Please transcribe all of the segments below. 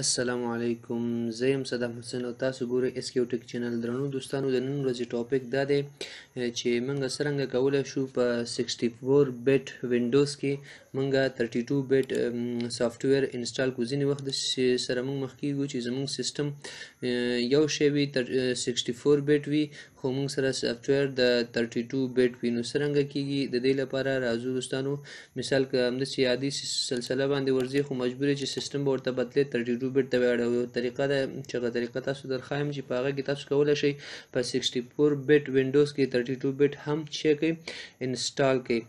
السلام علیکم، زه یم صدام حسین او تاسو ګورئ اس کیو ټیک چینل. درنو دوستانو، د نن ورځې ټاپک دا دی چې موږ څرنګه کولی شو په 64 بیټ وینډوز کې موږ 32 بیټ سافټویر انسټال کړو. ځینې وخت سره موږ مخ کېږو چې زموږ سیسټم یو شی وي 64 بیټ وي، خو موږ سره سافټویر د 32 بیټ وي. نو څرنګه کېږي؟ د دې لپاره راځو دوستانو، مثال که همداسې عادي سلسله باندې ورځي، خو مجبور یې چې سیسټم به ورته بدلې 32 بیټ ته واړوي. طریقه ده چې هغه طریقه تاسو درښایم چې په هغه کې تاسو کولی شئ په 64 بیټ وینډوز کې 32 بیټ هم څه کوي، انسټال کوي.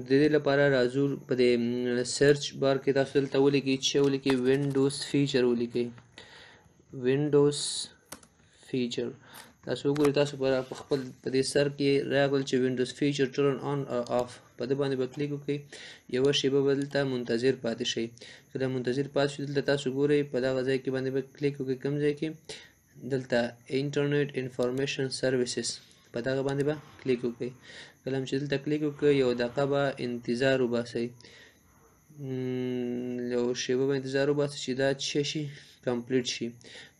د دې لپاره راځو په دې سرچ بار کې تاسو دلته ولیکئ چې ولیکئ وینډوز فیچر ولیکئ، وینډوز فیچر. تاسو وګورئ، تاسو په خپل په دې سر کې راغل چې وینډوز فیچر ټرن آن او آف، په دې باندې به کلیک وکړئ. یوه شیبه به دلته منتظر پاتې شئ. کله منتظر پاتې شئ، دلته تاسو ګورئ په دغه ځای کې باندې به کلیک وکړئ. کوم ځای کې؟ دلته انټرنیټ انفارمیشن سرویسز، په دغه باندې به کلیک وکړئ. کله چې دلته کلیک وکړئ، یو دقیقه به انتظار وباسئ، یو شیبه به انتظار وباسئ چې دا څه شي، کمپلیټ شي.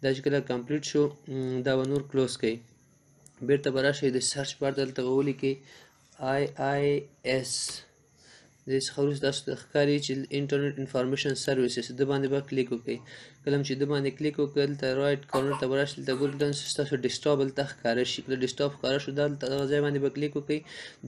دا چې کله کمپلیټ شو، دا به نور کلوز کړئ. بیرته به راشئ، د سرچ بار دلته به ولیکئ IIS. د دې څخه وروسته تاسو ته ښکاري چې انټرنیټ انفارمیشن سرویسز، د باندې به کلیک وکړئ. کله چې د باندې کلیک وکړئ، دلته رایټ کارنر ته به راشئ، دلته ګورئ ستاسو ډیسکټاپ دلته ښکاره شي. کله ډیسکټاپ ښکاره شو، دلته دغه ځای باندې به کلیک وکړئ.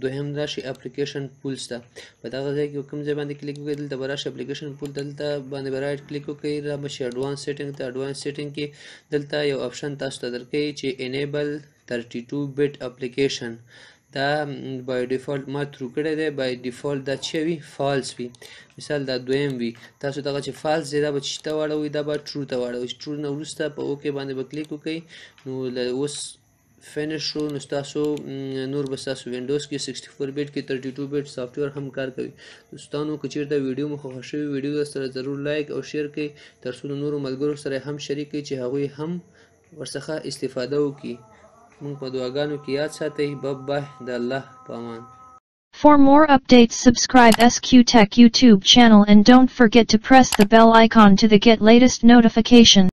دویم راشئ اپلیکیشن پولز ته، په دغه ځای کې کوم ځای باندې کلیک وکړئ، دلته به راشئ اپلیکیشن پول، دلته باندې به رایټ کلیک وکړئ، را به شي اډوانس سیټینګ ته. اډوانس سیټینګ کې دلته یو آپشن تاسو ته درکوي چې انیبل 32 بیټ اپلیکیشن. دا بای ډیفالت ما ترو کړی دی، بای ډیفالت دا چې وي فالس وي. مثال دا دویم وي، تاسو دغه چې فالس دی دا به چې ته واړوئ، دا به ټرو ته واړوئ. ټرو نه وروسته په اوکې باندې به کلیک وکړئ. نو اوس فینش شو، نو ستاسو نور به ستاسو وینډوز کې 64 بیټ کې 32 بیټ سافټویر هم کار کوي. دوستانو، که چېرته ویډیو مو خوښه شوې، ویډیو سره ضرور لایک او شیر کړئ، تر څو نورو ملګرو سره هم شریک کړئ چې هغوی هم ورڅخه استفاده وکړي. مونږ په دعاګانو کې یاد ساتئ. بای د الله په امان. For more updates, subscribe SQ Tech YouTube channel and don't forget to press the bell icon to get latest notification.